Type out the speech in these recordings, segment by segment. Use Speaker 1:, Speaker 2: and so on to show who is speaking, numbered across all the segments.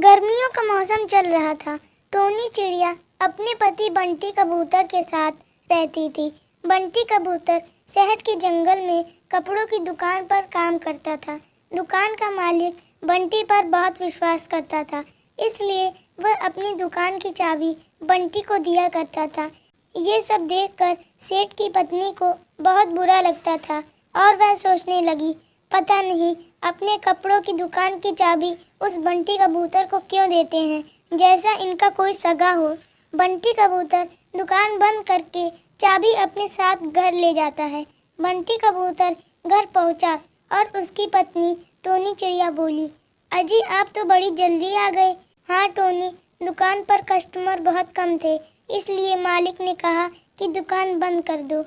Speaker 1: गर्मियों का मौसम चल रहा था। टोनी चिड़िया अपने पति बंटी कबूतर के साथ रहती थी। बंटी कबूतर शहर के जंगल में कपड़ों की दुकान पर काम करता था। दुकान का मालिक बंटी पर बहुत विश्वास करता था, इसलिए वह अपनी दुकान की चाबी बंटी को दिया करता था। ये सब देखकर सेठ की पत्नी को बहुत बुरा लगता था और वह सोचने लगी, पता नहीं अपने कपड़ों की दुकान की चाबी उस बंटी कबूतर को क्यों देते हैं, जैसा इनका कोई सगा हो। बंटी कबूतर दुकान बंद करके चाबी अपने साथ घर ले जाता है। बंटी कबूतर घर पहुंचा और उसकी पत्नी टोनी चिड़िया बोली, अजी आप तो बड़ी जल्दी आ गए। हाँ टोनी, दुकान पर कस्टमर बहुत कम थे, इसलिए मालिक ने कहा कि दुकान बंद कर दो।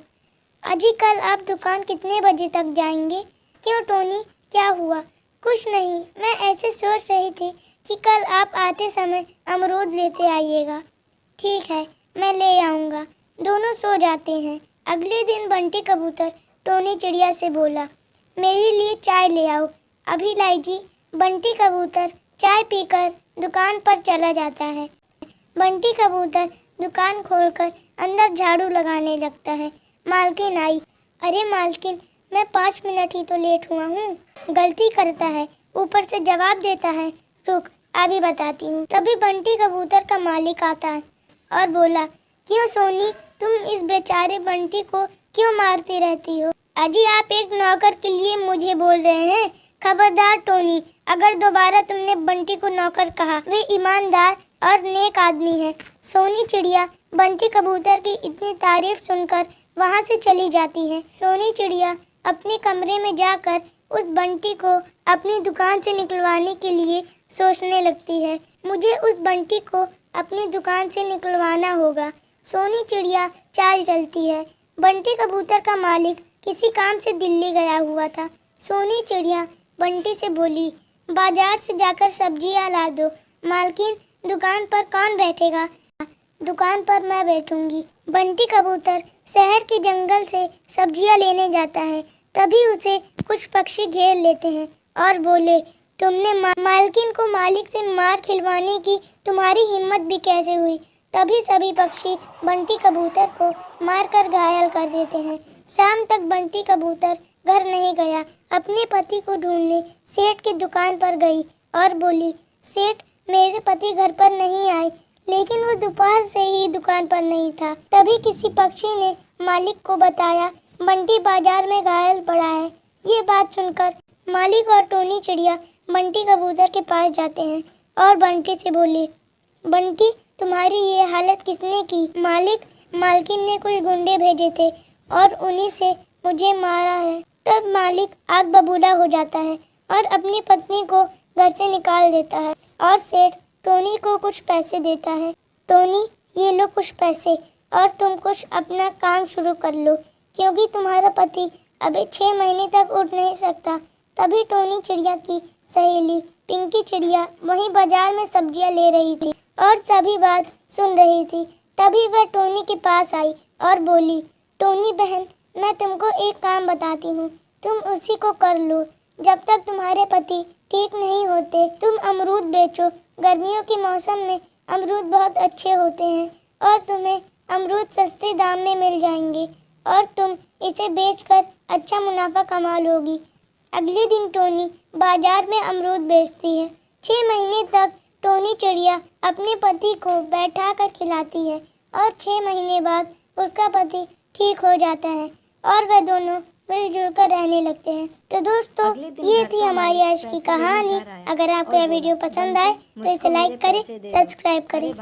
Speaker 1: अजी कल आप दुकान कितने बजे तक जाएंगे? क्यों टोनी, क्या हुआ? कुछ नहीं, मैं ऐसे सोच रही थी कि कल आप आते समय अमरूद लेते आइएगा। ठीक है, मैं ले आऊँगा। दोनों सो जाते हैं। अगले दिन बंटी कबूतर टोनी चिड़िया से बोला, मेरे लिए चाय ले आओ। अभी लाई जी। बंटी कबूतर चाय पीकर दुकान पर चला जाता है। बंटी कबूतर दुकान खोलकर अंदर झाड़ू लगाने लगता है। मालकिन आई। अरे मालकिन, मैं 5 मिनट ही तो लेट हुआ हूँ। गलती करता है, ऊपर से जवाब देता है, रुक अभी बताती हूँ। तभी बंटी कबूतर का मालिक आता है और बोला, क्यों सोनी, तुम इस बेचारे बंटी को क्यों मारती रहती हो? अजी आप एक नौकर के लिए मुझे बोल रहे हैं? खबरदार टोनी, अगर दोबारा तुमने बंटी को नौकर कहा, वे ईमानदार और नेक आदमी है। सोनी चिड़िया बंटी कबूतर की इतनी तारीफ सुनकर वहाँ से चली जाती है। सोनी चिड़िया अपने कमरे में जाकर उस बंटी को अपनी दुकान से निकलवाने के लिए सोचने लगती है। मुझे उस बंटी को अपनी दुकान से निकलवाना होगा। सोनी चिड़िया चाल चलती है। बंटी कबूतर का मालिक किसी काम से दिल्ली गया हुआ था। सोनी चिड़िया बंटी से बोली, बाजार से जाकर सब्जियां ला दो। मालकिन, दुकान पर कौन बैठेगा? दुकान पर मैं बैठूंगी। बंटी कबूतर शहर के जंगल से सब्जियां लेने जाता है। तभी उसे कुछ पक्षी घेर लेते हैं और बोले, तुमने मालकिन को मालिक से मार खिलवाने की तुम्हारी हिम्मत भी कैसे हुई? तभी सभी पक्षी बंटी कबूतर को मारकर घायल कर देते हैं। शाम तक बंटी कबूतर घर नहीं गया। अपने पति को ढूंढने सेठ की दुकान पर गई और बोली, सेठ मेरे पति घर पर नहीं आए, लेकिन वो दोपहर से ही दुकान पर नहीं था। तभी किसी पक्षी ने मालिक को बताया, बंटी बाजार में घायल पड़ा है। ये बात सुनकर मालिक और टोनी चिड़िया बंटी कबूतर के पास जाते हैं और बंटी से बोले, बंटी तुम्हारी ये हालत किसने की? मालकिन ने कुछ गुंडे भेजे थे और उन्हीं से मुझे मारा है। तब मालिक आग बबूला हो जाता है और अपनी पत्नी को घर से निकाल देता है और सेठ टोनी को कुछ पैसे देता है। टोनी, ये लो कुछ पैसे और तुम कुछ अपना काम शुरू कर लो, क्योंकि तुम्हारा पति अभी 6 महीने तक उठ नहीं सकता। तभी टोनी चिड़िया की सहेली पिंकी चिड़िया वहीं बाजार में सब्जियां ले रही थी और सभी बात सुन रही थी। तभी वह टोनी के पास आई और बोली, टोनी बहन, मैं तुमको एक काम बताती हूँ, तुम उसी को कर लो। जब तक तुम्हारे पति ठीक नहीं होते तुम अमरूद बेचो। गर्मियों के मौसम में अमरूद बहुत अच्छे होते हैं और तुम्हें अमरूद सस्ते दाम में मिल जाएंगे और तुम इसे बेचकर अच्छा मुनाफा कमा लोगी। अगले दिन टोनी बाजार में अमरूद बेचती है। 6 महीने तक टोनी चिड़िया अपने पति को बैठा कर खिलाती है और 6 महीने बाद उसका पति ठीक हो जाता है और वह दोनों मिलजुल कर रहने लगते हैं। तो दोस्तों, ये थी हमारी आज की कहानी। अगर आपको यह वीडियो पसंद आए तो इसे लाइक करें, सब्सक्राइब करें।